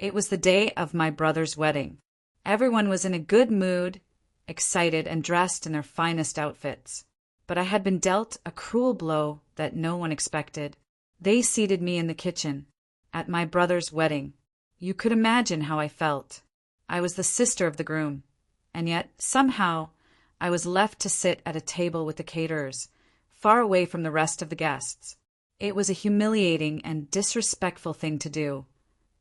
It was the day of my brother's wedding. Everyone was in a good mood, excited and dressed in their finest outfits. But I had been dealt a cruel blow that no one expected. They seated me in the kitchen at my brother's wedding. You could imagine how I felt. I was the sister of the groom, and yet, somehow, I was left to sit at a table with the caterers, far away from the rest of the guests. It was a humiliating and disrespectful thing to do,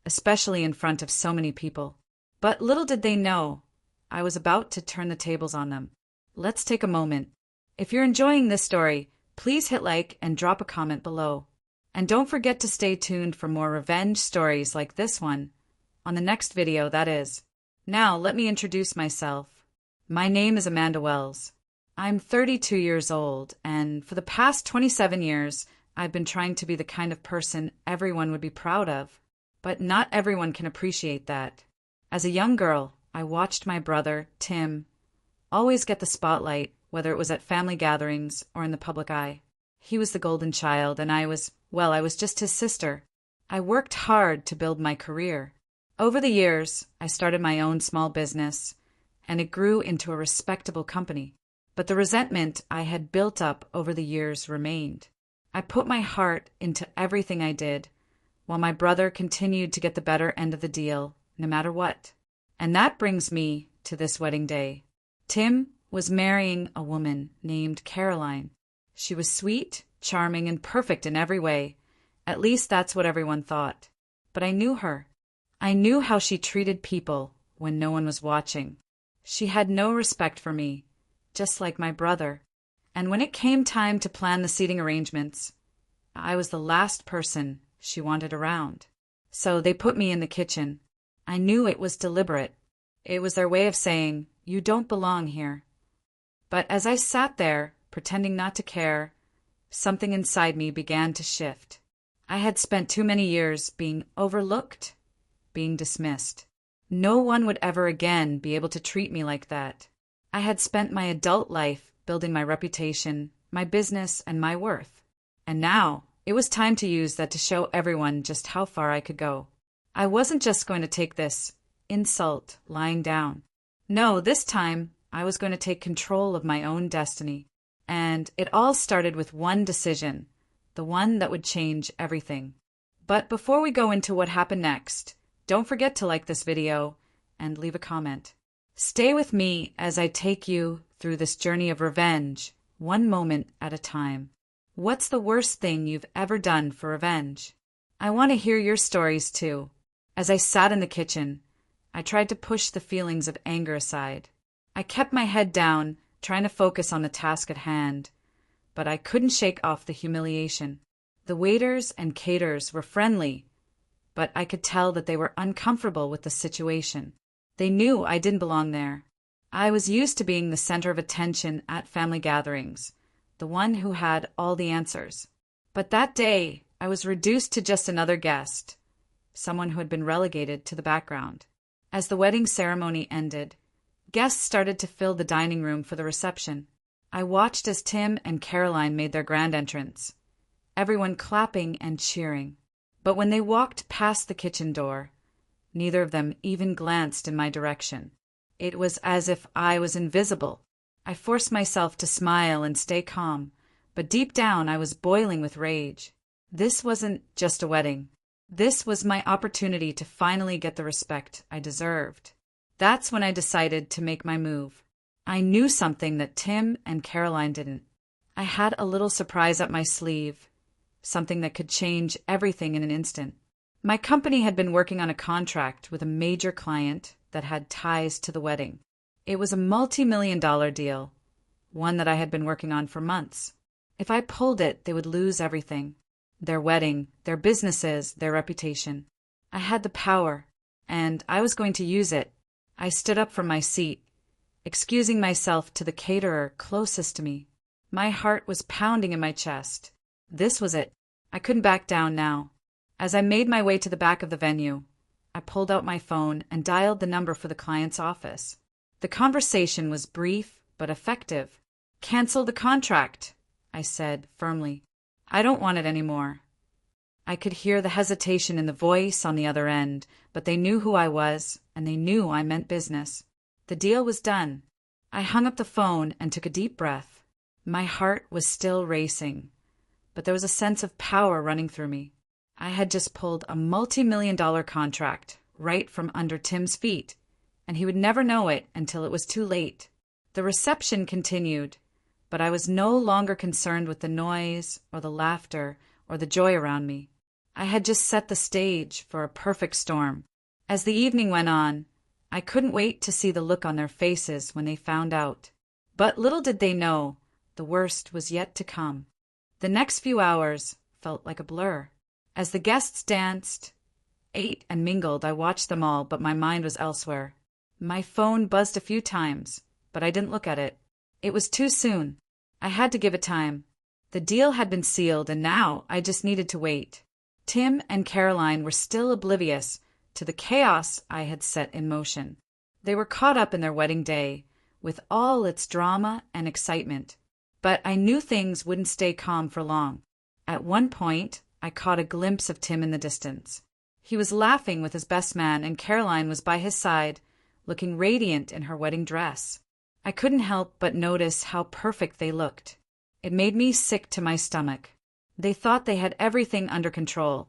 especially in front of so many people. But little did they know, I was about to turn the tables on them. Let's take a moment. If you're enjoying this story, please hit like and drop a comment below. And don't forget to stay tuned for more revenge stories like this one, on the next video, that is. Now, let me introduce myself. My name is Amanda Wells. I'm 32 years old, and for the past 27 years, I've been trying to be the kind of person everyone would be proud of. But not everyone can appreciate that. As a young girl, I watched my brother, Tim, always get the spotlight, whether it was at family gatherings or in the public eye. He was the golden child, and I was just his sister. I worked hard to build my career. Over the years, I started my own small business, and it grew into a respectable company. But the resentment I had built up over the years remained. I put my heart into everything I did, while my brother continued to get the better end of the deal, no matter what. And that brings me to this wedding day. Tim was marrying a woman named Caroline. She was sweet, charming, and perfect in every way. At least that's what everyone thought. But I knew her. I knew how she treated people when no one was watching. She had no respect for me, just like my brother. And when it came time to plan the seating arrangements, I was the last person she wanted around. So they put me in the kitchen. I knew it was deliberate. It was their way of saying, "You don't belong here." But as I sat there, pretending not to care, something inside me began to shift. I had spent too many years being overlooked, being dismissed. No one would ever again be able to treat me like that. I had spent my adult life building my reputation, my business, and my worth. And now, it was time to use that to show everyone just how far I could go. I wasn't just going to take this insult lying down. No, this time, I was going to take control of my own destiny. And it all started with one decision, the one that would change everything. But before we go into what happened next, don't forget to like this video and leave a comment. Stay with me as I take you through this journey of revenge, one moment at a time. What's the worst thing you've ever done for revenge? I want to hear your stories too. As I sat in the kitchen, I tried to push the feelings of anger aside. I kept my head down, trying to focus on the task at hand, but I couldn't shake off the humiliation. The waiters and caterers were friendly, but I could tell that they were uncomfortable with the situation. They knew I didn't belong there. I was used to being the center of attention at family gatherings, the one who had all the answers. But that day, I was reduced to just another guest, someone who had been relegated to the background. As the wedding ceremony ended, guests started to fill the dining room for the reception. I watched as Tim and Caroline made their grand entrance, everyone clapping and cheering. But when they walked past the kitchen door, neither of them even glanced in my direction. It was as if I was invisible. I forced myself to smile and stay calm, but deep down I was boiling with rage. This wasn't just a wedding. This was my opportunity to finally get the respect I deserved. That's when I decided to make my move. I knew something that Tim and Caroline didn't. I had a little surprise up my sleeve, something that could change everything in an instant. My company had been working on a contract with a major client that had ties to the wedding. It was a multi-million-dollar deal, one that I had been working on for months. If I pulled it, they would lose everything. Their wedding, their businesses, their reputation. I had the power, and I was going to use it. I stood up from my seat, excusing myself to the caterer closest to me. My heart was pounding in my chest. This was it. I couldn't back down now. As I made my way to the back of the venue, I pulled out my phone and dialed the number for the client's office. The conversation was brief but effective. "Cancel the contract," I said firmly. "I don't want it anymore." I could hear the hesitation in the voice on the other end, but they knew who I was, and they knew I meant business. The deal was done. I hung up the phone and took a deep breath. My heart was still racing, but there was a sense of power running through me. I had just pulled a multi-million-dollar contract right from under Tim's feet, and he would never know it until it was too late. The reception continued, but I was no longer concerned with the noise or the laughter or the joy around me. I had just set the stage for a perfect storm. As the evening went on, I couldn't wait to see the look on their faces when they found out. But little did they know, the worst was yet to come. The next few hours felt like a blur. As the guests danced, ate, and mingled, I watched them all, but my mind was elsewhere. My phone buzzed a few times, but I didn't look at it. It was too soon. I had to give it time. The deal had been sealed, and now I just needed to wait. Tim and Caroline were still oblivious to the chaos I had set in motion. They were caught up in their wedding day, with all its drama and excitement. But I knew things wouldn't stay calm for long. At one point, I caught a glimpse of Tim in the distance. He was laughing with his best man, and Caroline was by his side, looking radiant in her wedding dress. I couldn't help but notice how perfect they looked. It made me sick to my stomach. They thought they had everything under control,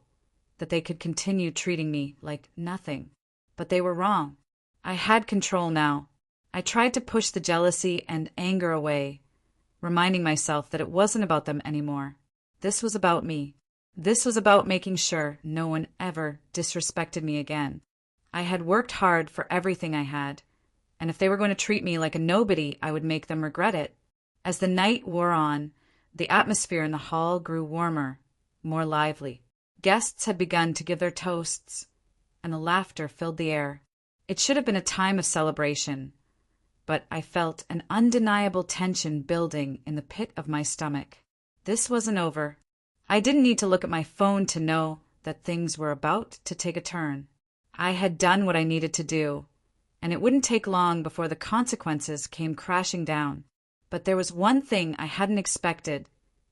that they could continue treating me like nothing. But they were wrong. I had control now. I tried to push the jealousy and anger away, reminding myself that it wasn't about them anymore. This was about me. This was about making sure no one ever disrespected me again. I had worked hard for everything I had, and if they were going to treat me like a nobody, I would make them regret it. As the night wore on, the atmosphere in the hall grew warmer, more lively. Guests had begun to give their toasts, and the laughter filled the air. It should have been a time of celebration, but I felt an undeniable tension building in the pit of my stomach. This wasn't over. I didn't need to look at my phone to know that things were about to take a turn. I had done what I needed to do, and it wouldn't take long before the consequences came crashing down. But there was one thing I hadn't expected.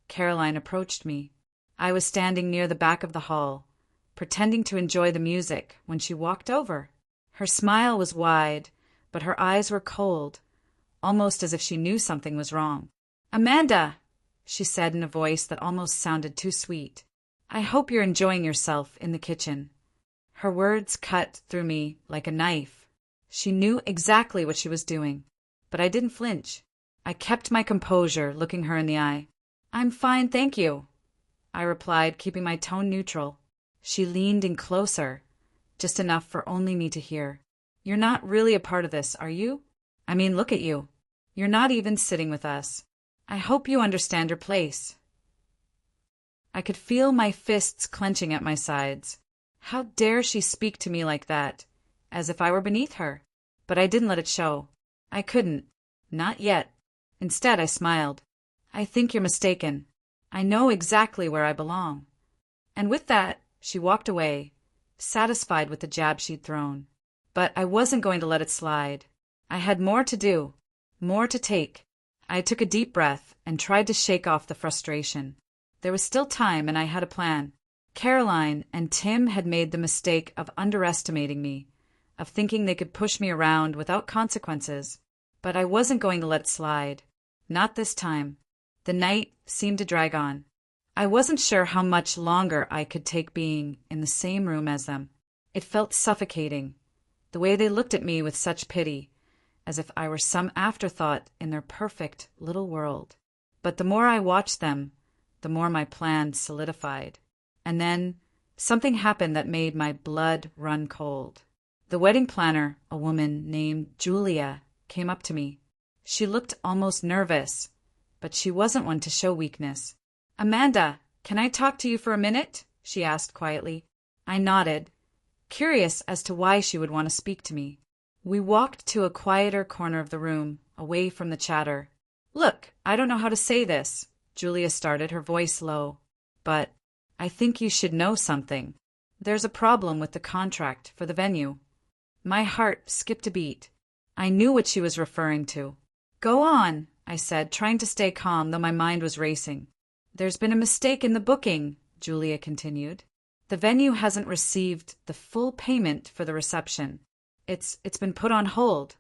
Caroline approached me. I was standing near the back of the hall, pretending to enjoy the music, when she walked over. Her smile was wide, but her eyes were cold, almost as if she knew something was wrong. "Amanda," she said in a voice that almost sounded too sweet, "I hope you're enjoying yourself in the kitchen." Her words cut through me like a knife. She knew exactly what she was doing, but I didn't flinch. I kept my composure, looking her in the eye. "I'm fine, thank you," I replied, keeping my tone neutral. She leaned in closer, just enough for only me to hear. "You're not really a part of this, are you? I mean, look at you. You're not even sitting with us. I hope you understand your place." I could feel my fists clenching at my sides. How dare she speak to me like that, as if I were beneath her? But I didn't let it show. I couldn't. Not yet. Instead, I smiled. "I think you're mistaken. I know exactly where I belong." And with that, she walked away, satisfied with the jab she'd thrown. But I wasn't going to let it slide. I had more to do, more to take. I took a deep breath and tried to shake off the frustration. There was still time, and I had a plan. Caroline and Tim had made the mistake of underestimating me, of thinking they could push me around without consequences. But I wasn't going to let it slide. Not this time. The night seemed to drag on. I wasn't sure how much longer I could take being in the same room as them. It felt suffocating, the way they looked at me with such pity, as if I were some afterthought in their perfect little world. But the more I watched them, the more my plan solidified. And then something happened that made my blood run cold. The wedding planner, a woman named Julia, came up to me. She looked almost nervous, but she wasn't one to show weakness. "Amanda, can I talk to you for a minute?" she asked quietly. I nodded, curious as to why she would want to speak to me. We walked to a quieter corner of the room, away from the chatter. "Look, I don't know how to say this," Julia started, her voice low, "but I think you should know something. There's a problem with the contract for the venue." My heart skipped a beat. I knew what she was referring to. "Go on," I said, trying to stay calm, though my mind was racing. "There's been a mistake in the booking," Julia continued. The venue hasn't received the full payment for the reception. It's been put on hold.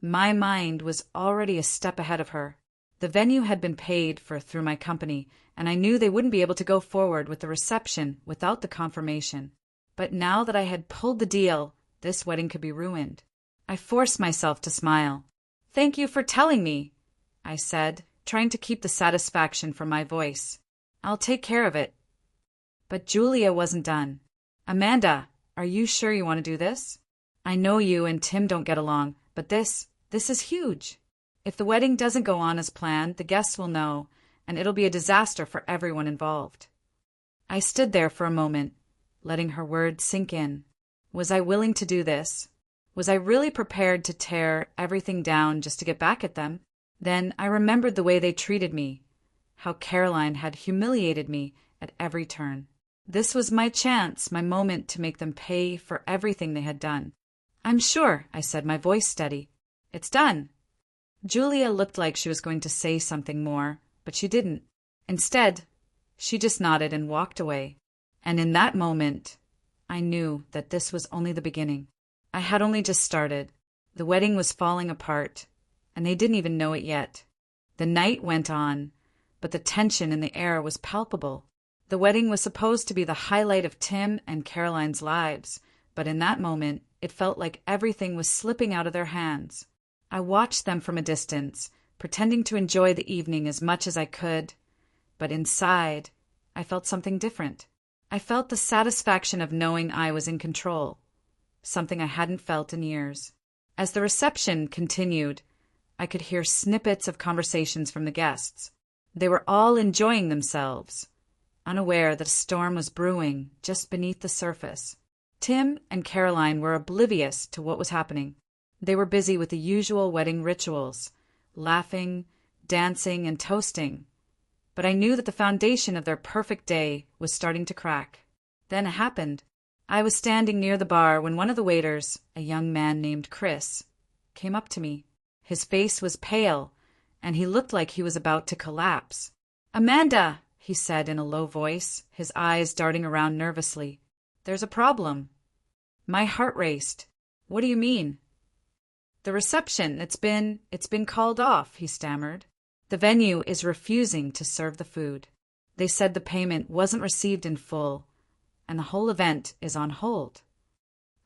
My mind was already a step ahead of her. The venue had been paid for through my company, and I knew they wouldn't be able to go forward with the reception without the confirmation. But now that I had pulled the deal, this wedding could be ruined. I forced myself to smile. "Thank you for telling me," I said, trying to keep the satisfaction from my voice. "I'll take care of it." But Julia wasn't done. "Amanda, are you sure you want to do this? I know you and Tim don't get along, but this is huge. If the wedding doesn't go on as planned, the guests will know, and it'll be a disaster for everyone involved." I stood there for a moment, letting her words sink in. Was I willing to do this? Was I really prepared to tear everything down just to get back at them? Then I remembered the way they treated me, how Caroline had humiliated me at every turn. This was my chance, my moment to make them pay for everything they had done. "I'm sure," I said, my voice steady. "It's done." Julia looked like she was going to say something more, but she didn't. Instead, she just nodded and walked away. And in that moment, I knew that this was only the beginning. I had only just started. The wedding was falling apart, and they didn't even know it yet. The night went on, but the tension in the air was palpable. The wedding was supposed to be the highlight of Tim and Caroline's lives, but in that moment, it felt like everything was slipping out of their hands. I watched them from a distance, pretending to enjoy the evening as much as I could, but inside, I felt something different. I felt the satisfaction of knowing I was in control, something I hadn't felt in years. As the reception continued, I could hear snippets of conversations from the guests. They were all enjoying themselves, unaware that a storm was brewing just beneath the surface. Tim and Caroline were oblivious to what was happening. They were busy with the usual wedding rituals, laughing, dancing, and toasting. But I knew that the foundation of their perfect day was starting to crack. Then it happened. I was standing near the bar when one of the waiters, a young man named Chris, came up to me. His face was pale, and he looked like he was about to collapse. "Amanda," he said in a low voice, his eyes darting around nervously. "There's a problem." My heart raced. "What do you mean?" "The reception, it's been called off," he stammered. "The venue is refusing to serve the food. They said the payment wasn't received in full, and the whole event is on hold."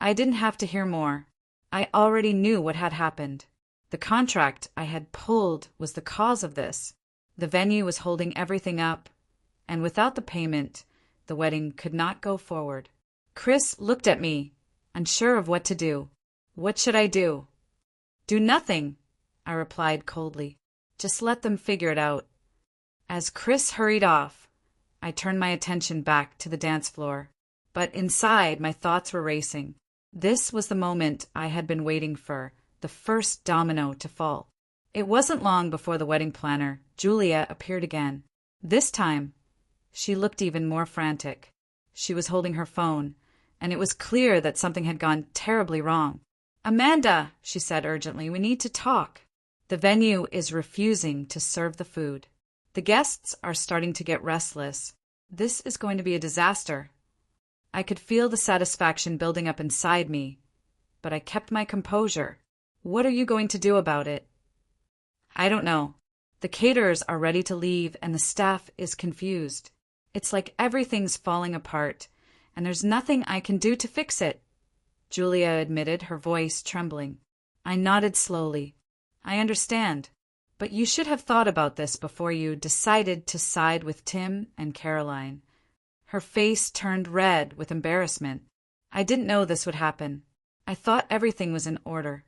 I didn't have to hear more. I already knew what had happened. The contract I had pulled was the cause of this. The venue was holding everything up, and without the payment, the wedding could not go forward. Chris looked at me, unsure of what to do. "What should I do?" "Do nothing," I replied coldly. "Just let them figure it out." As Chris hurried off, I turned my attention back to the dance floor. But inside, my thoughts were racing. This was the moment I had been waiting for, the first domino to fall. It wasn't long before the wedding planner, Julia, appeared again. This time, she looked even more frantic. She was holding her phone, and it was clear that something had gone terribly wrong. "Amanda," she said urgently, "we need to talk. The venue is refusing to serve the food. The guests are starting to get restless. This is going to be a disaster." I could feel the satisfaction building up inside me, but I kept my composure. "What are you going to do about it?" "I don't know. The caterers are ready to leave and the staff is confused. It's like everything's falling apart, and there's nothing I can do to fix it," Julia admitted, her voice trembling. I nodded slowly. "I understand, but you should have thought about this before you decided to side with Tim and Caroline." Her face turned red with embarrassment. "I didn't know this would happen. I thought everything was in order.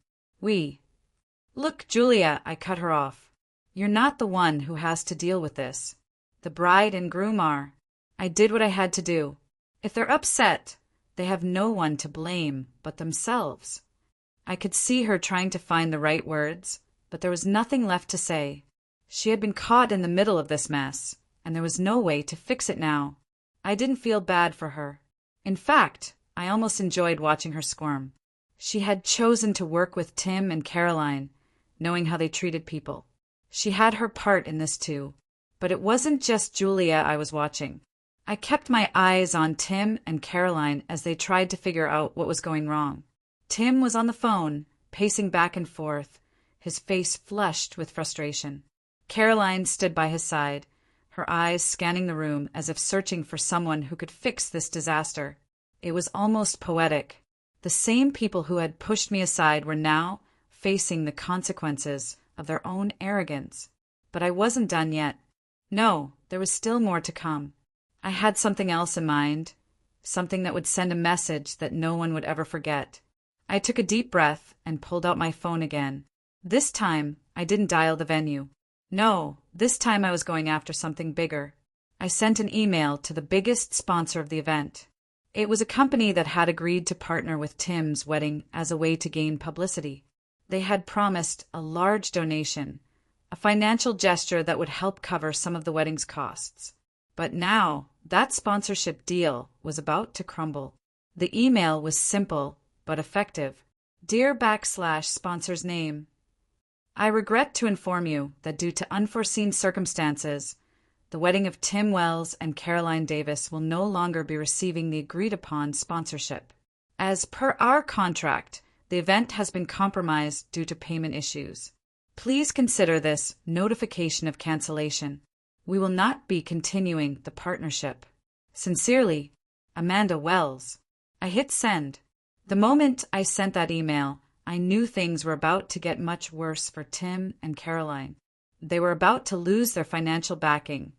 Look, Julia," I cut her off. "You're not the one who has to deal with this. The bride and groom are. I did what I had to do. If they're upset, they have no one to blame but themselves." I could see her trying to find the right words, but there was nothing left to say. She had been caught in the middle of this mess, and there was no way to fix it now. I didn't feel bad for her. In fact, I almost enjoyed watching her squirm. She had chosen to work with Tim and Caroline, knowing how they treated people. She had her part in this too. But it wasn't just Julia I was watching. I kept my eyes on Tim and Caroline as they tried to figure out what was going wrong. Tim was on the phone, pacing back and forth, his face flushed with frustration. Caroline stood by his side, her eyes scanning the room as if searching for someone who could fix this disaster. It was almost poetic. The same people who had pushed me aside were now facing the consequences of their own arrogance. But I wasn't done yet. No, there was still more to come. I had something else in mind, something that would send a message that no one would ever forget. I took a deep breath and pulled out my phone again. This time, I didn't dial the venue. No, this time I was going after something bigger. I sent an email to the biggest sponsor of the event. It was a company that had agreed to partner with Tim's wedding as a way to gain publicity. They had promised a large donation, a financial gesture that would help cover some of the wedding's costs. But now, that sponsorship deal was about to crumble. The email was simple but effective. Dear /sponsor's name, I regret to inform you that due to unforeseen circumstances, the wedding of Tim Wells and Caroline Davis will no longer be receiving the agreed-upon sponsorship. As per our contract, the event has been compromised due to payment issues. Please consider this notification of cancellation. We will not be continuing the partnership. Sincerely, Amanda Wells. I hit send. The moment I sent that email, I knew things were about to get much worse for Tim and Caroline. They were about to lose their financial backing,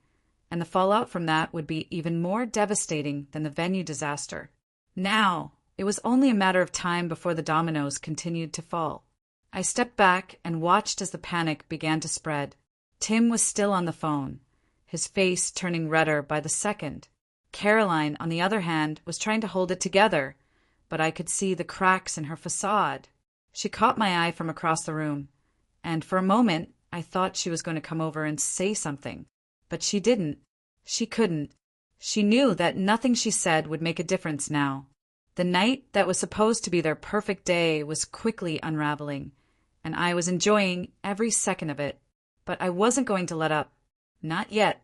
and the fallout from that would be even more devastating than the venue disaster. Now, it was only a matter of time before the dominoes continued to fall. I stepped back and watched as the panic began to spread. Tim was still on the phone, his face turning redder by the second. Caroline, on the other hand, was trying to hold it together, but I could see the cracks in her facade. She caught my eye from across the room, and for a moment I thought she was going to come over and say something. But she didn't. She couldn't. She knew that nothing she said would make a difference now. The night that was supposed to be their perfect day was quickly unraveling, and I was enjoying every second of it. But I wasn't going to let up. Not yet.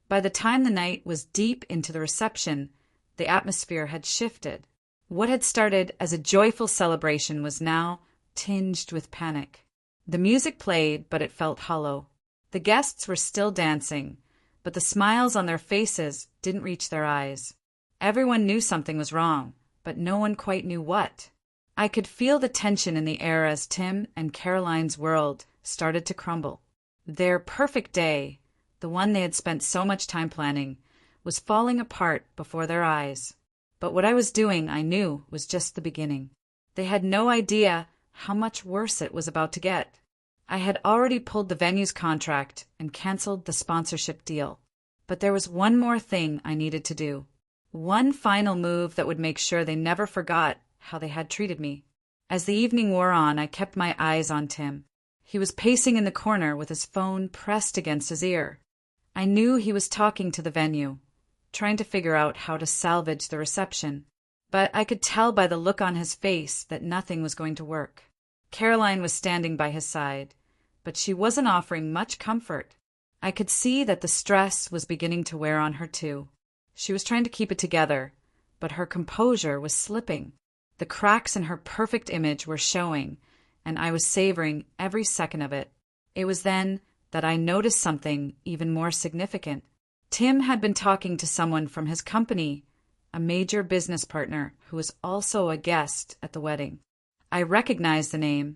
By the time the night was deep into the reception, the atmosphere had shifted. What had started as a joyful celebration was now tinged with panic. The music played, but it felt hollow. The guests were still dancing, but the smiles on their faces didn't reach their eyes. Everyone knew something was wrong, but no one quite knew what. I could feel the tension in the air as Tim and Caroline's world started to crumble. Their perfect day, the one they had spent so much time planning, was falling apart before their eyes. But what I was doing, I knew, was just the beginning. They had no idea how much worse it was about to get. I had already pulled the venue's contract and canceled the sponsorship deal. But there was one more thing I needed to do. One final move that would make sure they never forgot how they had treated me. As the evening wore on, I kept my eyes on Tim. He was pacing in the corner with his phone pressed against his ear. I knew he was talking to the venue, trying to figure out how to salvage the reception. But I could tell by the look on his face that nothing was going to work. Caroline was standing by his side, but she wasn't offering much comfort. I could see that the stress was beginning to wear on her too. She was trying to keep it together, but her composure was slipping. The cracks in her perfect image were showing, and I was savoring every second of it. It was then that I noticed something even more significant. Tim had been talking to someone from his company, a major business partner who was also a guest at the wedding. I recognized the name,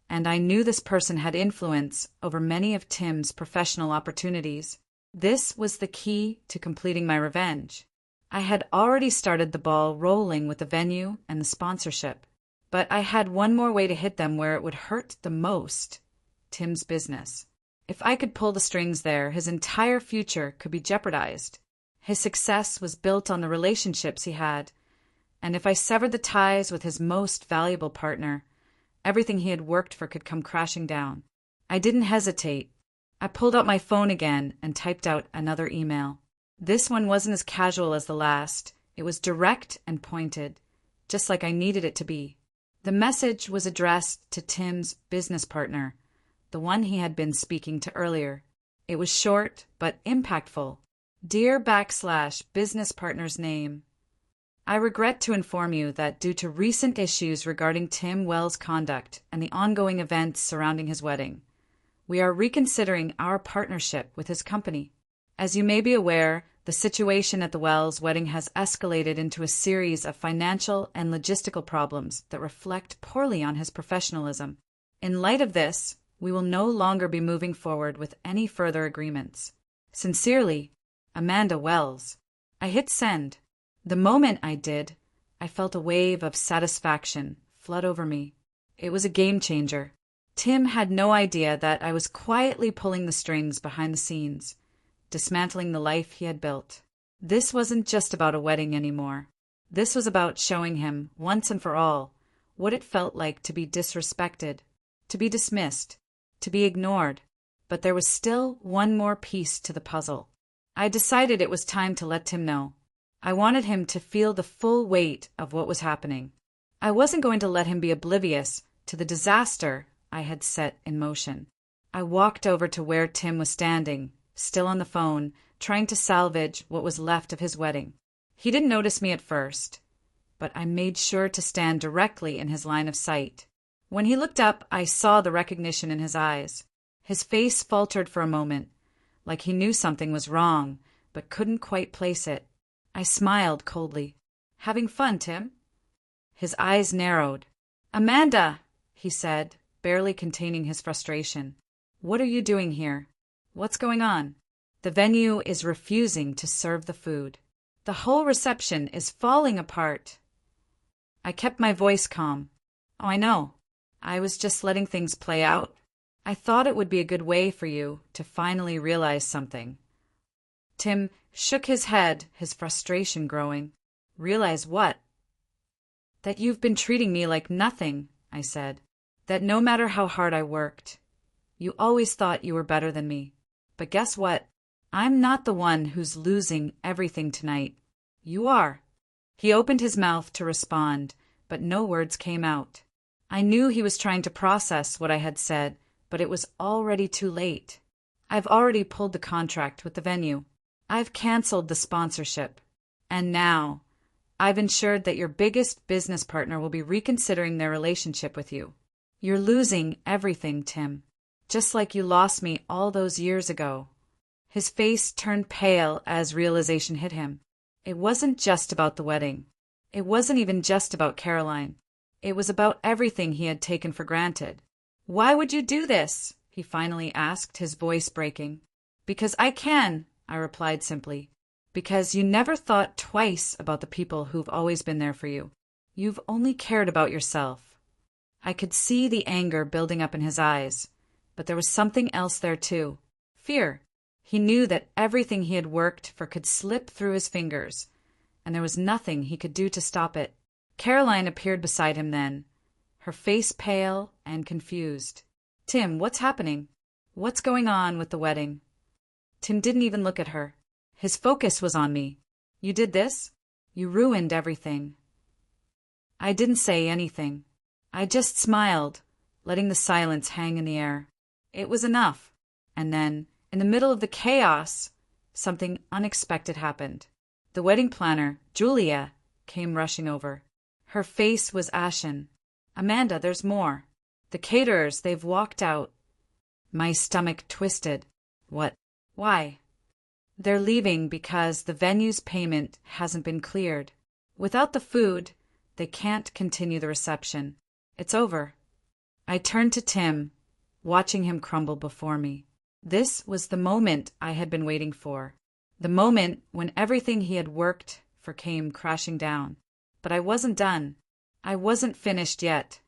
and I knew this person had influence over many of Tim's professional opportunities. This was the key to completing my revenge. I had already started the ball rolling with the venue and the sponsorship, but I had one more way to hit them where it would hurt the most: Tim's business. If I could pull the strings there, his entire future could be jeopardized. His success was built on the relationships he had, and if I severed the ties with his most valuable partner, everything he had worked for could come crashing down. I didn't hesitate. I pulled out my phone again and typed out another email. This one wasn't as casual as the last. It was direct and pointed, just like I needed it to be. The message was addressed to Tim's business partner, the one he had been speaking to earlier. It was short but impactful. Dear business partner's name, I regret to inform you that due to recent issues regarding Tim Wells' conduct and the ongoing events surrounding his wedding, we are reconsidering our partnership with his company. As you may be aware, the situation at the Wells wedding has escalated into a series of financial and logistical problems that reflect poorly on his professionalism. In light of this, we will no longer be moving forward with any further agreements. Sincerely, Amanda Wells. I hit send. The moment I did, I felt a wave of satisfaction flood over me. It was a game changer. Tim had no idea that I was quietly pulling the strings behind the scenes, dismantling the life he had built. This wasn't just about a wedding anymore. This was about showing him, once and for all, what it felt like to be disrespected, to be dismissed, to be ignored. But there was still one more piece to the puzzle. I decided it was time to let Tim know. I wanted him to feel the full weight of what was happening. I wasn't going to let him be oblivious to the disaster I had set in motion. I walked over to where Tim was standing, still on the phone, trying to salvage what was left of his wedding. He didn't notice me at first, but I made sure to stand directly in his line of sight. When he looked up, I saw the recognition in his eyes. His face faltered for a moment, like he knew something was wrong, but couldn't quite place it. I smiled coldly. "Having fun, Tim?" His eyes narrowed. "Amanda," he said, barely containing his frustration. "What are you doing here? What's going on?" "The venue is refusing to serve the food. The whole reception is falling apart." I kept my voice calm. "Oh, I know. I was just letting things play out. I thought it would be a good way for you to finally realize something." Tim shook his head, his frustration growing. "Realize what?" "That you've been treating me like nothing," I said. "That no matter how hard I worked, you always thought you were better than me. But guess what? I'm not the one who's losing everything tonight. You are." He opened his mouth to respond, but no words came out. I knew he was trying to process what I had said, but it was already too late. I've already pulled the contract with the venue. I've canceled the sponsorship. And now, I've ensured that your biggest business partner will be reconsidering their relationship with you. You're losing everything, Tim. Just like you lost me all those years ago. His face turned pale as realization hit him. It wasn't just about the wedding. It wasn't even just about Caroline. It was about everything he had taken for granted. "Why would you do this?" he finally asked, his voice breaking. "Because I can," I replied simply. "Because you never thought twice about the people who've always been there for you. You've only cared about yourself." I could see the anger building up in his eyes, but there was something else there too. Fear. He knew that everything he had worked for could slip through his fingers, and there was nothing he could do to stop it. Caroline appeared beside him then, her face pale and confused. "Tim, what's happening? What's going on with the wedding?" Tim didn't even look at her. His focus was on me. "You did this? You ruined everything." I didn't say anything. I just smiled, letting the silence hang in the air. It was enough. And then, in the middle of the chaos, something unexpected happened. The wedding planner, Julia, came rushing over. Her face was ashen. "Amanda, there's more. The caterers, they've walked out." My stomach twisted. "What? Why?" "They're leaving because the venue's payment hasn't been cleared. Without the food, they can't continue the reception. It's over." I turned to Tim, watching him crumble before me. This was the moment I had been waiting for. The moment when everything he had worked for came crashing down. But I wasn't done. I wasn't finished yet.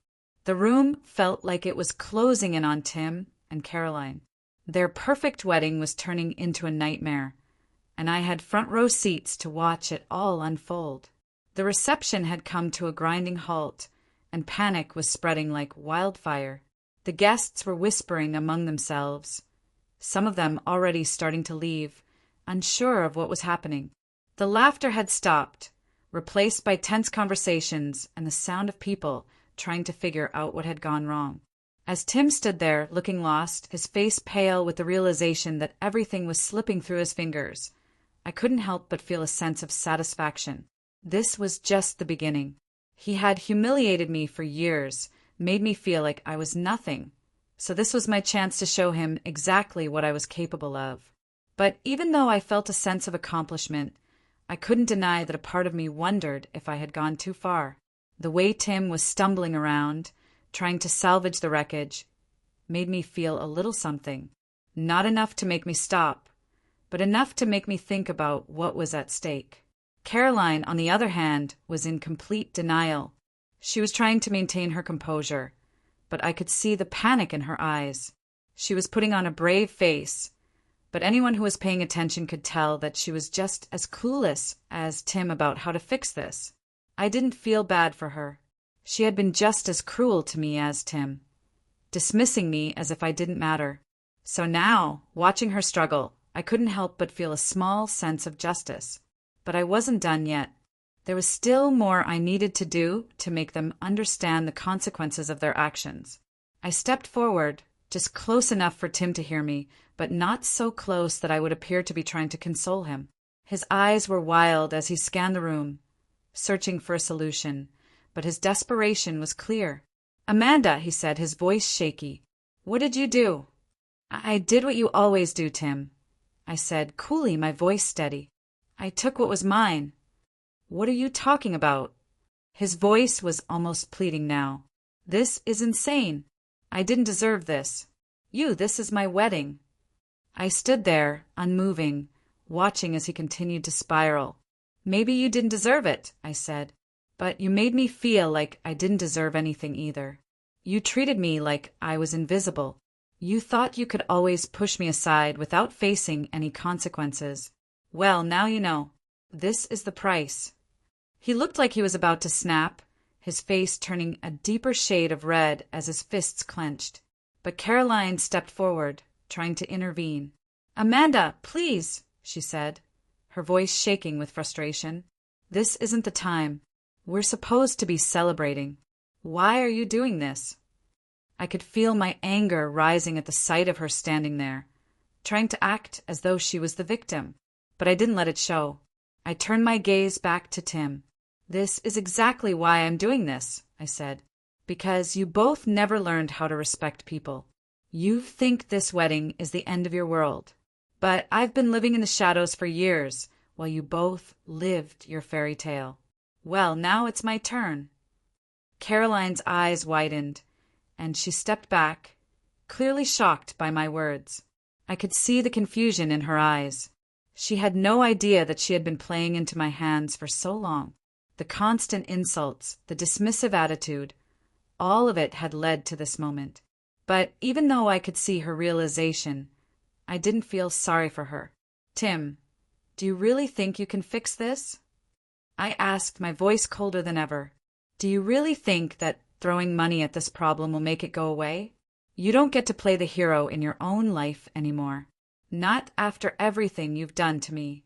The room felt like it was closing in on Tim and Caroline. Their perfect wedding was turning into a nightmare, and I had front row seats to watch it all unfold. The reception had come to a grinding halt, and panic was spreading like wildfire. The guests were whispering among themselves, some of them already starting to leave, unsure of what was happening. The laughter had stopped, replaced by tense conversations and the sound of people trying to figure out what had gone wrong. As Tim stood there, looking lost, his face pale with the realization that everything was slipping through his fingers, I couldn't help but feel a sense of satisfaction. This was just the beginning. He had humiliated me for years, made me feel like I was nothing. So this was my chance to show him exactly what I was capable of. But even though I felt a sense of accomplishment, I couldn't deny that a part of me wondered if I had gone too far. The way Tim was stumbling around, trying to salvage the wreckage, made me feel a little something. Not enough to make me stop, but enough to make me think about what was at stake. Caroline, on the other hand, was in complete denial. She was trying to maintain her composure, but I could see the panic in her eyes. She was putting on a brave face, but anyone who was paying attention could tell that she was just as clueless as Tim about how to fix this. I didn't feel bad for her. She had been just as cruel to me as Tim, dismissing me as if I didn't matter. So now, watching her struggle, I couldn't help but feel a small sense of justice. But I wasn't done yet. There was still more I needed to do to make them understand the consequences of their actions. I stepped forward, just close enough for Tim to hear me, but not so close that I would appear to be trying to console him. His eyes were wild as he scanned the room, searching for a solution, but his desperation was clear. "Amanda," he said, his voice shaky. "What did you do?" I did what you always do, Tim," I said, coolly, my voice steady. "I took what was mine." "What are you talking about?" His voice was almost pleading now. "This is insane. I didn't deserve this. This is my wedding." I stood there, unmoving, watching as he continued to spiral. "Maybe you didn't deserve it," I said, "but you made me feel like I didn't deserve anything either. You treated me like I was invisible. You thought you could always push me aside without facing any consequences. Well, now you know. This is the price." He looked like he was about to snap, his face turning a deeper shade of red as his fists clenched. But Caroline stepped forward, trying to intervene. "Amanda, please," she said, her voice shaking with frustration. "This isn't the time. We're supposed to be celebrating. Why are you doing this?" I could feel my anger rising at the sight of her standing there, trying to act as though she was the victim, but I didn't let it show. I turned my gaze back to Tim. "This is exactly why I'm doing this," I said, "because you both never learned how to respect people. You think this wedding is the end of your world, but I've been living in the shadows for years while you both lived your fairy tale. Well, now it's my turn." Caroline's eyes widened, and she stepped back, clearly shocked by my words. I could see the confusion in her eyes. She had no idea that she had been playing into my hands for so long. The constant insults, the dismissive attitude, all of it had led to this moment. But even though I could see her realization, I didn't feel sorry for her. "Tim, do you really think you can fix this?" I asked, my voice colder than ever. "Do you really think that throwing money at this problem will make it go away? You don't get to play the hero in your own life anymore. Not after everything you've done to me."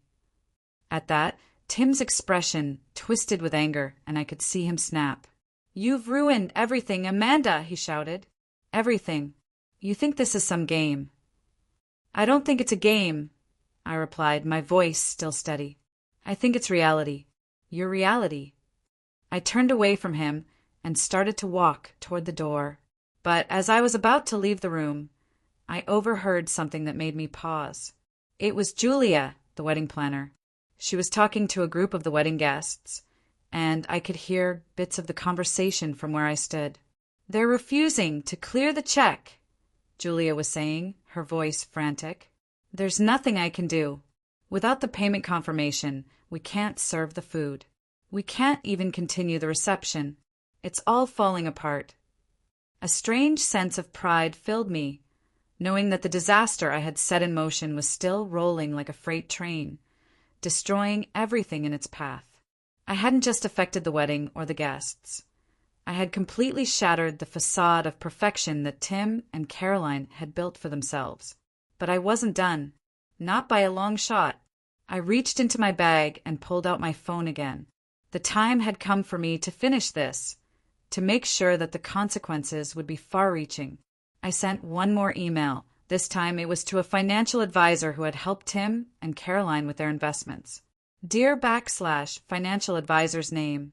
At that, Tim's expression twisted with anger, and I could see him snap. "You've ruined everything, Amanda," he shouted. "Everything. You think this is some game." "I don't think it's a game," I replied, my voice still steady. "I think it's reality. Your reality." I turned away from him and started to walk toward the door. But as I was about to leave the room, I overheard something that made me pause. It was Julia, the wedding planner. She was talking to a group of the wedding guests, and I could hear bits of the conversation from where I stood. "They're refusing to clear the check," Julia was saying, her voice frantic. "There's nothing I can do. Without the payment confirmation, we can't serve the food. We can't even continue the reception. It's all falling apart." A strange sense of pride filled me, knowing that the disaster I had set in motion was still rolling like a freight train, destroying everything in its path. I hadn't just affected the wedding or the guests. I had completely shattered the facade of perfection that Tim and Caroline had built for themselves. But I wasn't done. Not by a long shot. I reached into my bag and pulled out my phone again. The time had come for me to finish this, to make sure that the consequences would be far-reaching. I sent one more email, This time it was to a financial advisor who had helped Tim and Caroline with their investments. Dear / financial advisor's name,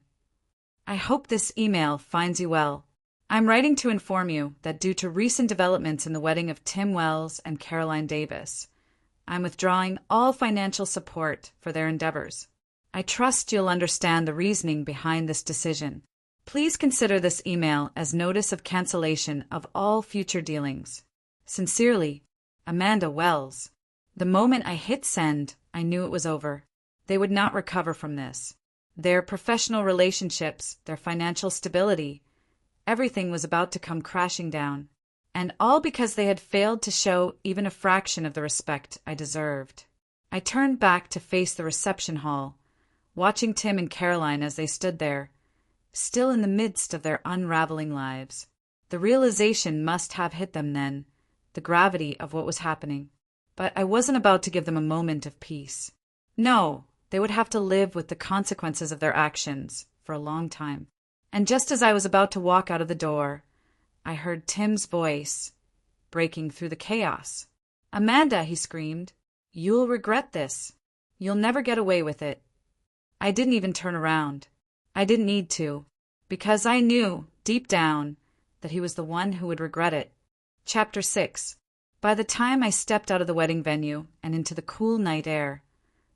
I hope this email finds you well. I'm writing to inform you that due to recent developments in the wedding of Tim Wells and Caroline Davis, I'm withdrawing all financial support for their endeavors. I trust you'll understand the reasoning behind this decision. Please consider this email as notice of cancellation of all future dealings. Sincerely, Amanda Wells. The moment I hit send, I knew it was over. They would not recover from this. Their professional relationships, their financial stability, everything was about to come crashing down. And all because they had failed to show even a fraction of the respect I deserved. I turned back to face the reception hall, watching Tim and Caroline as they stood there, still in the midst of their unraveling lives. The realization must have hit them then, the gravity of what was happening. But I wasn't about to give them a moment of peace. No, they would have to live with the consequences of their actions for a long time. And just as I was about to walk out of the door, I heard Tim's voice breaking through the chaos. Amanda, he screamed, you'll regret this. You'll never get away with it. I didn't even turn around. I didn't need to, because I knew, deep down, that he was the one who would regret it. Chapter 6. By the time I stepped out of the wedding venue and into the cool night air,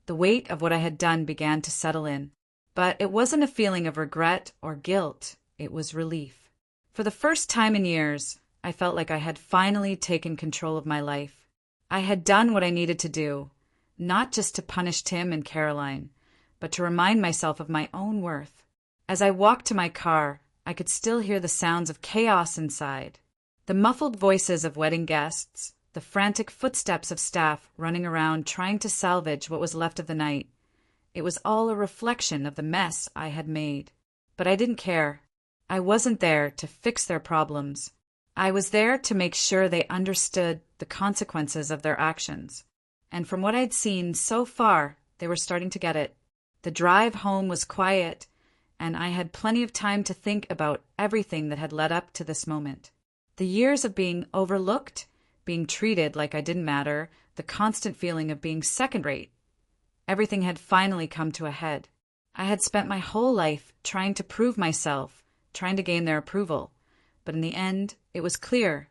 the weight of what I had done began to settle in. But it wasn't a feeling of regret or guilt, it was relief. For the first time in years, I felt like I had finally taken control of my life. I had done what I needed to do, not just to punish Tim and Caroline, but to remind myself of my own worth. As I walked to my car, I could still hear the sounds of chaos inside. The muffled voices of wedding guests, the frantic footsteps of staff running around trying to salvage what was left of the night. It was all a reflection of the mess I had made. But I didn't care. I wasn't there to fix their problems. I was there to make sure they understood the consequences of their actions. And from what I'd seen so far, they were starting to get it. The drive home was quiet, and I had plenty of time to think about everything that had led up to this moment. The years of being overlooked, being treated like I didn't matter, the constant feeling of being second-rate. Everything had finally come to a head. I had spent my whole life trying to prove myself, trying to gain their approval. But in the end, it was clear.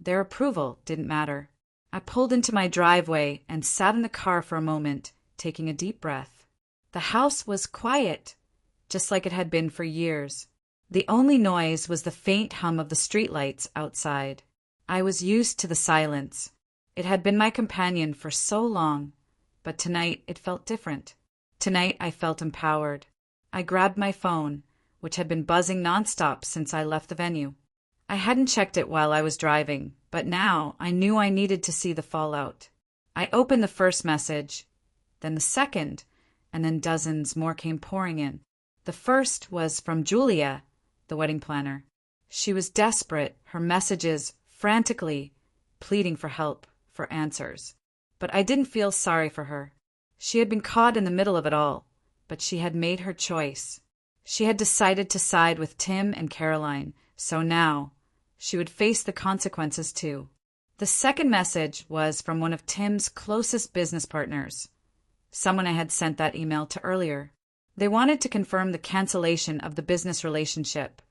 Their approval didn't matter. I pulled into my driveway and sat in the car for a moment, taking a deep breath. The house was quiet, just like it had been for years. The only noise was the faint hum of the streetlights outside. I was used to the silence. It had been my companion for so long, but tonight it felt different. Tonight I felt empowered. I grabbed my phone, which had been buzzing nonstop since I left the venue. I hadn't checked it while I was driving, but now I knew I needed to see the fallout. I opened the first message, then the second, and then dozens more came pouring in. The first was from Julia, the wedding planner. She was desperate, her messages frantically pleading for help, for answers. But I didn't feel sorry for her. She had been caught in the middle of it all, but she had made her choice. She had decided to side with Tim and Caroline, so now she would face the consequences too. The second message was from one of Tim's closest business partners, someone I had sent that email to earlier. They wanted to confirm the cancellation of the business relationship,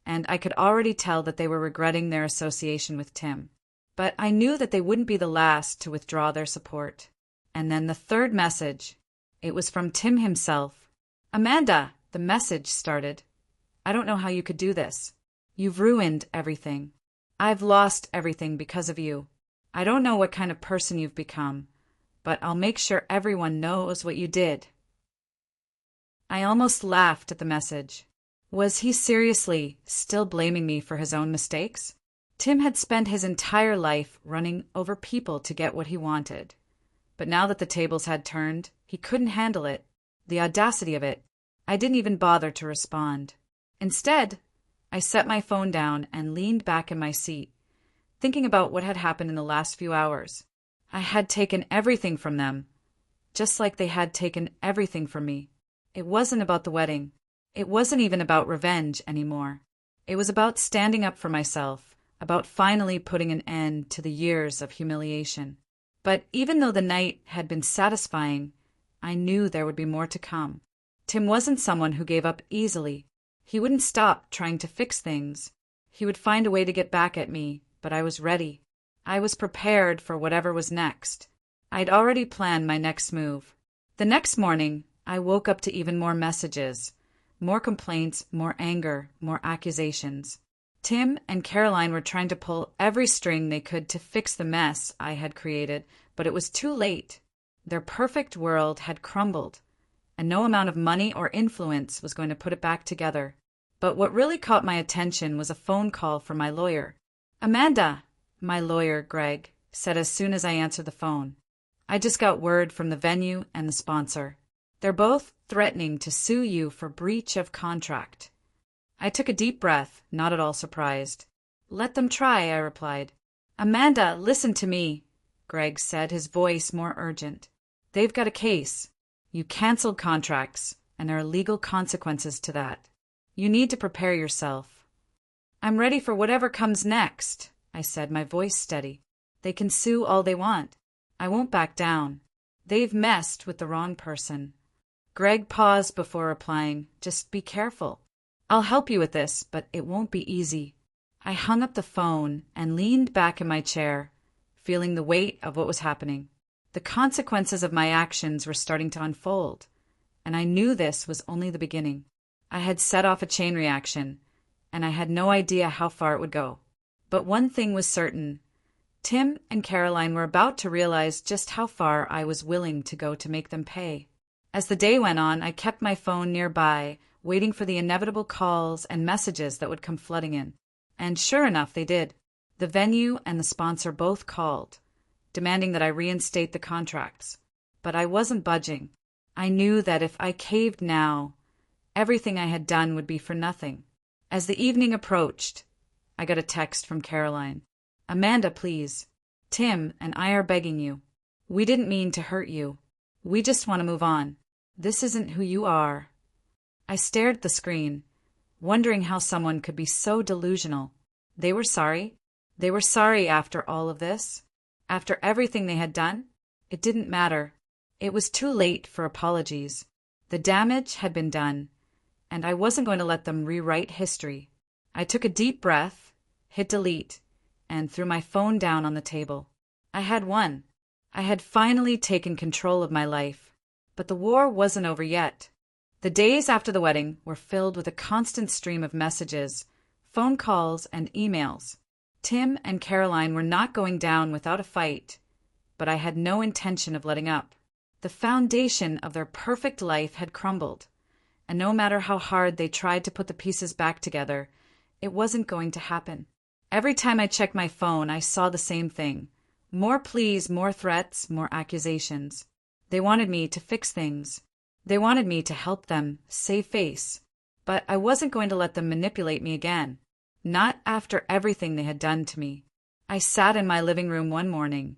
and I could already tell that they were regretting their association with Tim. But I knew that they wouldn't be the last to withdraw their support. And then the third message. It was from Tim himself. Amanda, the message started. I don't know how you could do this. You've ruined everything. I've lost everything because of you. I don't know what kind of person you've become, but I'll make sure everyone knows what you did. I almost laughed at the message. Was he seriously still blaming me for his own mistakes? Tim had spent his entire life running over people to get what he wanted. But now that the tables had turned, he couldn't handle it. The audacity of it. I didn't even bother to respond. Instead, I set my phone down and leaned back in my seat, thinking about what had happened in the last few hours. I had taken everything from them, just like they had taken everything from me. It wasn't about the wedding. It wasn't even about revenge anymore. It was about standing up for myself, about finally putting an end to the years of humiliation. But even though the night had been satisfying, I knew there would be more to come. Tim wasn't someone who gave up easily. He wouldn't stop trying to fix things. He would find a way to get back at me, but I was ready. I was prepared for whatever was next. I'd already planned my next move. The next morning, I woke up to even more messages. More complaints, more anger, more accusations. Tim and Caroline were trying to pull every string they could to fix the mess I had created, but it was too late. Their perfect world had crumbled, and no amount of money or influence was going to put it back together. But what really caught my attention was a phone call from my lawyer. "Amanda," my lawyer, Greg, said as soon as I answered the phone. "I just got word from the venue and the sponsor. They're both threatening to sue you for breach of contract." I took a deep breath, not at all surprised. "Let them try," I replied. "Amanda, listen to me," Greg said, his voice more urgent. "They've got a case. You canceled contracts, and there are legal consequences to that. You need to prepare yourself." "I'm ready for whatever comes next," I said, my voice steady. "They can sue all they want. I won't back down. They've messed with the wrong person." Greg paused before replying, "Just be careful. I'll help you with this, but it won't be easy." I hung up the phone and leaned back in my chair, feeling the weight of what was happening. The consequences of my actions were starting to unfold, and I knew this was only the beginning. I had set off a chain reaction, and I had no idea how far it would go. But one thing was certain. Tim and Caroline were about to realize just how far I was willing to go to make them pay. As the day went on, I kept my phone nearby, waiting for the inevitable calls and messages that would come flooding in. And sure enough, they did. The venue and the sponsor both called, demanding that I reinstate the contracts. But I wasn't budging. I knew that if I caved now, everything I had done would be for nothing. As the evening approached, I got a text from Caroline. "Amanda, please. Tim and I are begging you. We didn't mean to hurt you. We just want to move on. This isn't who you are." I stared at the screen, wondering how someone could be so delusional. They were sorry. They were sorry after all of this. After everything they had done. It didn't matter. It was too late for apologies. The damage had been done, and I wasn't going to let them rewrite history. I took a deep breath, hit delete, and threw my phone down on the table. I had won. I had finally taken control of my life. But the war wasn't over yet. The days after the wedding were filled with a constant stream of messages, phone calls, and emails. Tim and Caroline were not going down without a fight, but I had no intention of letting up. The foundation of their perfect life had crumbled, and no matter how hard they tried to put the pieces back together, it wasn't going to happen. Every time I checked my phone, I saw the same thing. More pleas, more threats, more accusations. They wanted me to fix things. They wanted me to help them save face. But I wasn't going to let them manipulate me again. Not after everything they had done to me. I sat in my living room one morning,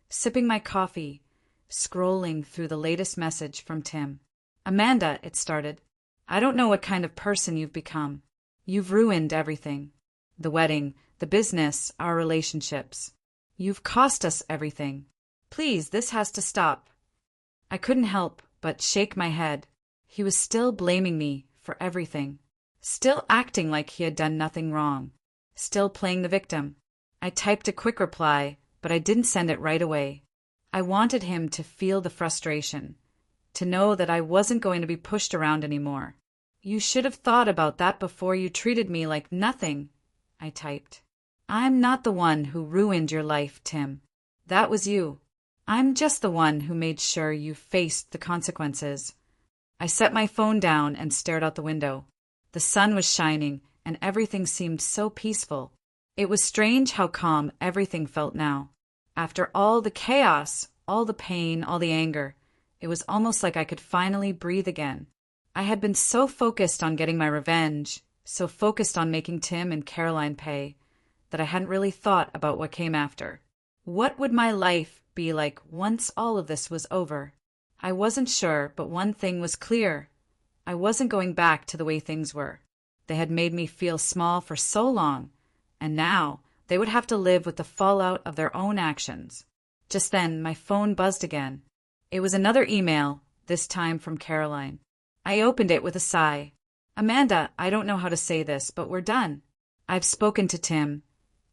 sipping my coffee, scrolling through the latest message from Tim. "Amanda," it started, "I don't know what kind of person you've become. You've ruined everything. The wedding, the business, our relationships. You've cost us everything. Please, this has to stop." I couldn't help but shake my head. He was still blaming me for everything. Still acting like he had done nothing wrong. Still playing the victim. I typed a quick reply, but I didn't send it right away. I wanted him to feel the frustration, to know that I wasn't going to be pushed around anymore. "You should have thought about that before you treated me like nothing," I typed. "I'm not the one who ruined your life, Tim. That was you. I'm just the one who made sure you faced the consequences." I set my phone down and stared out the window. The sun was shining, and everything seemed so peaceful. It was strange how calm everything felt now. After all the chaos, all the pain, all the anger, it was almost like I could finally breathe again. I had been so focused on getting my revenge, so focused on making Tim and Caroline pay, that I hadn't really thought about what came after. What would my life be like once all of this was over? I wasn't sure, but one thing was clear. I wasn't going back to the way things were. They had made me feel small for so long, and now, They would have to live with the fallout of their own actions. Just then, my phone buzzed again. It was another email, this time from Caroline. I opened it with a sigh. Amanda, I don't know how to say this, but we're done. I've spoken to Tim,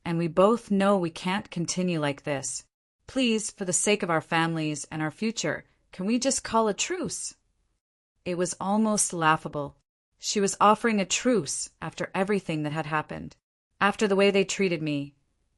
and we both know we can't continue like this. Please, for the sake of our families and our future, can we just call a truce? It was almost laughable. She was offering a truce after everything that had happened. After the way they treated me,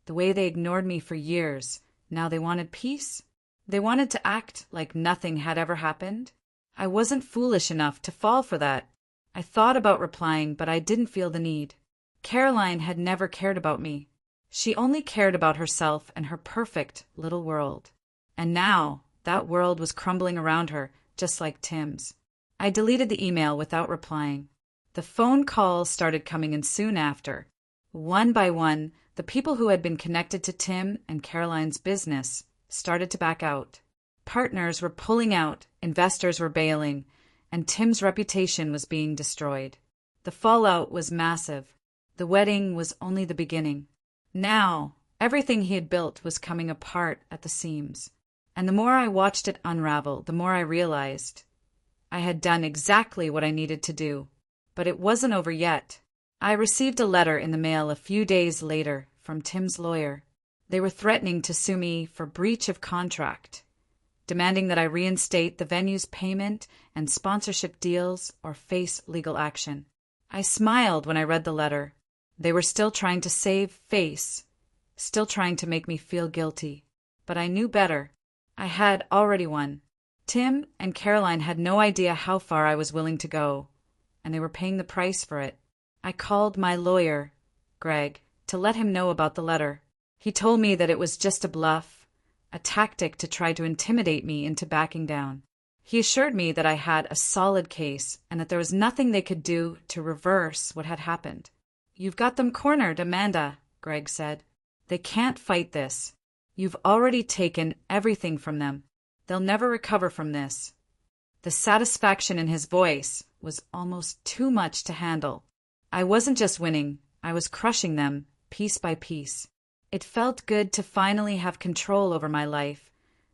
the way they ignored me for years, now they wanted peace? They wanted to act like nothing had ever happened? I wasn't foolish enough to fall for that. I thought about replying, but I didn't feel the need. Caroline had never cared about me. She only cared about herself and her perfect little world. And now, that world was crumbling around her, just like Tim's. I deleted the email without replying. The phone calls started coming in soon after. One by one, the people who had been connected to Tim and Caroline's business started to back out. Partners were pulling out, investors were bailing, and Tim's reputation was being destroyed. The fallout was massive. The wedding was only the beginning. Now, everything he had built was coming apart at the seams. And the more I watched it unravel, the more I realized I had done exactly what I needed to do. But it wasn't over yet. I received a letter in the mail a few days later from Tim's lawyer. They were threatening to sue me for breach of contract, demanding that I reinstate the venue's payment and sponsorship deals or face legal action. I smiled when I read the letter. They were still trying to save face, still trying to make me feel guilty. But I knew better. I had already won. Tim and Caroline had no idea how far I was willing to go, and they were paying the price for it. I called my lawyer, Greg, to let him know about the letter. He told me that it was just a bluff, a tactic to try to intimidate me into backing down. He assured me that I had a solid case and that there was nothing they could do to reverse what had happened. You've got them cornered, Amanda, Greg said. They can't fight this. You've already taken everything from them. They'll never recover from this. The satisfaction in his voice was almost too much to handle. I wasn't just winning, I was crushing them, piece by piece. It felt good to finally have control over my life,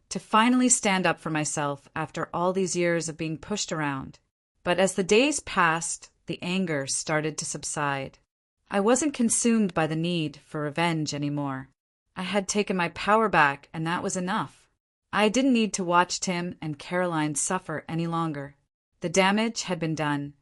to finally stand up for myself after all these years of being pushed around. But as the days passed, the anger started to subside. I wasn't consumed by the need for revenge anymore. I had taken my power back, and that was enough. I didn't need to watch Tim and Caroline suffer any longer. The damage had been done,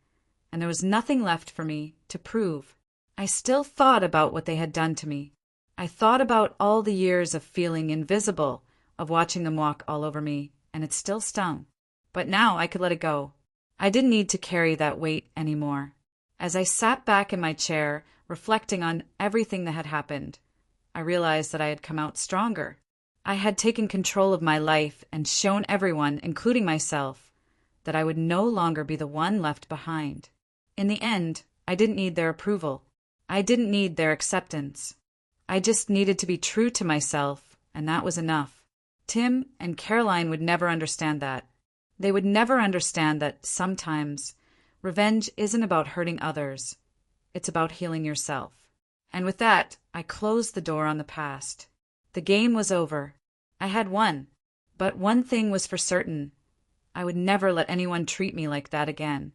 and there was nothing left for me to prove. I still thought about what they had done to me. I thought about all the years of feeling invisible, of watching them walk all over me, and it still stung. But now I could let it go. I didn't need to carry that weight anymore. As I sat back in my chair, reflecting on everything that had happened, I realized that I had come out stronger. I had taken control of my life and shown everyone, including myself, that I would no longer be the one left behind. In the end, I didn't need their approval. I didn't need their acceptance. I just needed to be true to myself, and that was enough. Tim and Caroline would never understand that. They would never understand that sometimes revenge isn't about hurting others. It's about healing yourself. And with that, I closed the door on the past. The game was over. I had won. But one thing was for certain. I would never let anyone treat me like that again.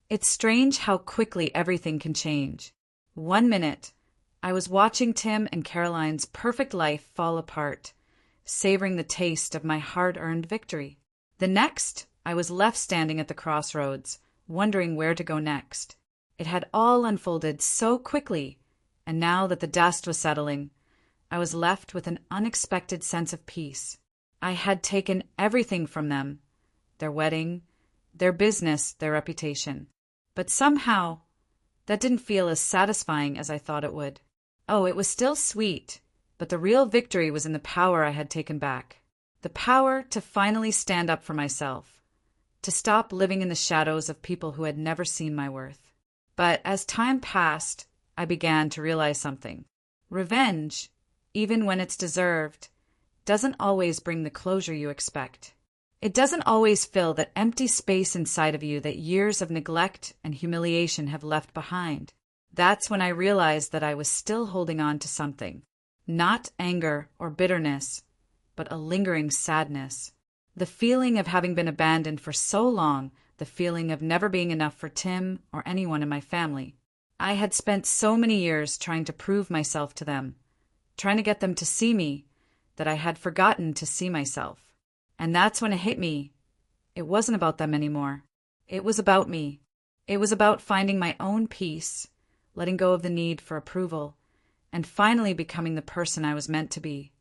It's strange how quickly everything can change. 1 minute, I was watching Tim and Caroline's perfect life fall apart, savoring the taste of my hard-earned victory. The next, I was left standing at the crossroads, wondering where to go next. It had all unfolded so quickly, and now that the dust was settling, I was left with an unexpected sense of peace. I had taken everything from them, their wedding, their business, their reputation. But somehow, that didn't feel as satisfying as I thought it would. Oh, it was still sweet, but the real victory was in the power I had taken back. The power to finally stand up for myself, to stop living in the shadows of people who had never seen my worth. But as time passed, I began to realize something. Revenge, even when it's deserved, doesn't always bring the closure you expect. It doesn't always fill that empty space inside of you that years of neglect and humiliation have left behind. That's when I realized that I was still holding on to something. Not anger or bitterness, but a lingering sadness. The feeling of having been abandoned for so long, the feeling of never being enough for Tim or anyone in my family. I had spent so many years trying to prove myself to them, trying to get them to see me, that I had forgotten to see myself. And that's when it hit me. It wasn't about them anymore. It was about me. It was about finding my own peace, letting go of the need for approval, and finally becoming the person I was meant to be.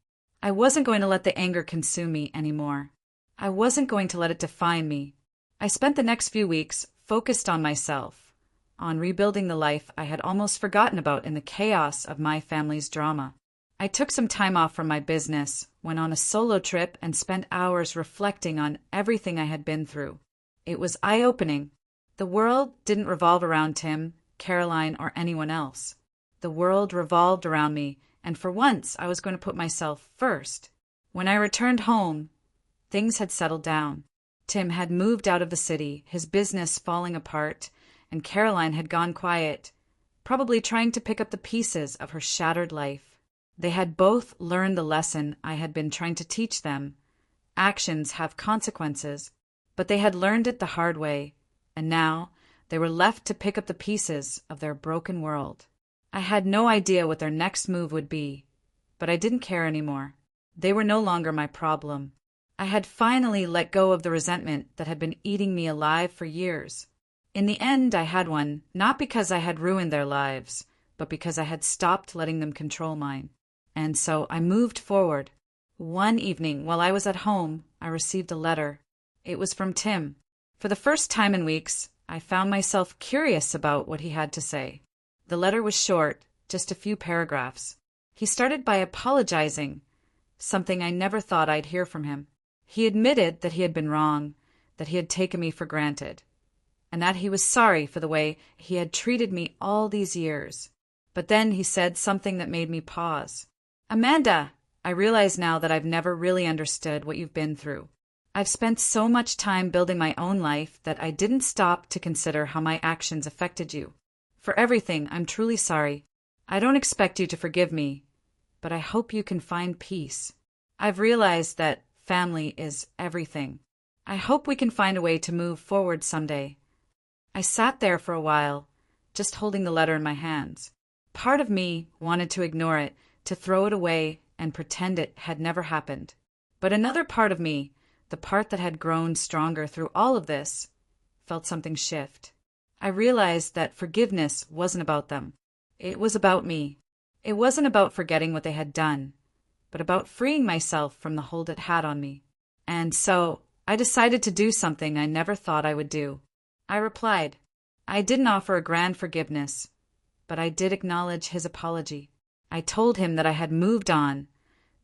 I wasn't going to let the anger consume me anymore. I wasn't going to let it define me. I spent the next few weeks focused on myself, on rebuilding the life I had almost forgotten about in the chaos of my family's drama. I took some time off from my business, went on a solo trip, and spent hours reflecting on everything I had been through. It was eye-opening. The world didn't revolve around Tim, Caroline, or anyone else. The world revolved around me, and for once I was going to put myself first. When I returned home, things had settled down. Tim had moved out of the city, his business falling apart, and Caroline had gone quiet, probably trying to pick up the pieces of her shattered life. They had both learned the lesson I had been trying to teach them. Actions have consequences, but they had learned it the hard way, and now they were left to pick up the pieces of their broken world. I had no idea what their next move would be, but I didn't care anymore. They were no longer my problem. I had finally let go of the resentment that had been eating me alive for years. In the end, I had one, not because I had ruined their lives, but because I had stopped letting them control mine. And so I moved forward. One evening, while I was at home, I received a letter. It was from Tim. For the first time in weeks, I found myself curious about what he had to say. The letter was short, just a few paragraphs. He started by apologizing, something I never thought I'd hear from him. He admitted that he had been wrong, that he had taken me for granted, and that he was sorry for the way he had treated me all these years. But then he said something that made me pause. "Amanda, I realize now that I've never really understood what you've been through. I've spent so much time building my own life that I didn't stop to consider how my actions affected you. For everything, I'm truly sorry. I don't expect you to forgive me, but I hope you can find peace. I've realized that family is everything. I hope we can find a way to move forward someday." I sat there for a while, just holding the letter in my hands. Part of me wanted to ignore it, to throw it away and pretend it had never happened. But another part of me, the part that had grown stronger through all of this, felt something shift. I realized that forgiveness wasn't about them. It was about me. It wasn't about forgetting what they had done, but about freeing myself from the hold it had on me. And so I decided to do something I never thought I would do. I replied. I didn't offer a grand forgiveness, but I did acknowledge his apology. I told him that I had moved on,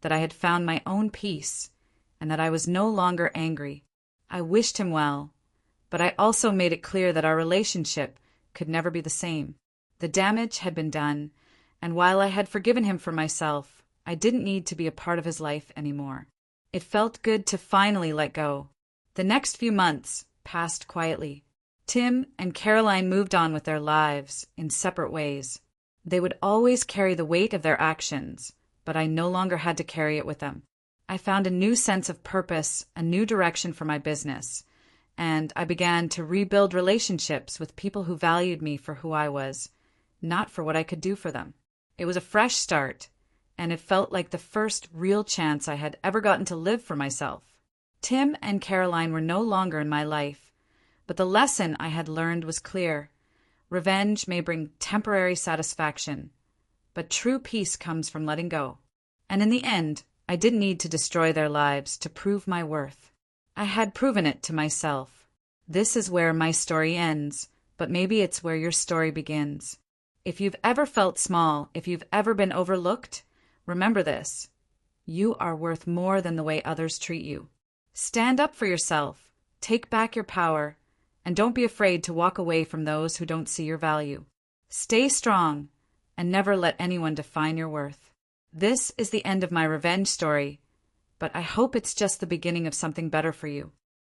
that I had found my own peace, and that I was no longer angry. I wished him well, but I also made it clear that our relationship could never be the same. The damage had been done, and while I had forgiven him for myself, I didn't need to be a part of his life anymore. It felt good to finally let go. The next few months passed quietly. Tim and Caroline moved on with their lives in separate ways. They would always carry the weight of their actions, but I no longer had to carry it with them. I found a new sense of purpose, a new direction for my business, and I began to rebuild relationships with people who valued me for who I was, not for what I could do for them. It was a fresh start, and it felt like the first real chance I had ever gotten to live for myself. Tim and Caroline were no longer in my life, but the lesson I had learned was clear. Revenge may bring temporary satisfaction, but true peace comes from letting go. And in the end, I didn't need to destroy their lives to prove my worth. I had proven it to myself. This is where my story ends, but maybe it's where your story begins. If you've ever felt small, if you've ever been overlooked, remember this. You are worth more than the way others treat you. Stand up for yourself, take back your power, and don't be afraid to walk away from those who don't see your value. Stay strong, and never let anyone define your worth. This is the end of my revenge story, but I hope it's just the beginning of something better for you.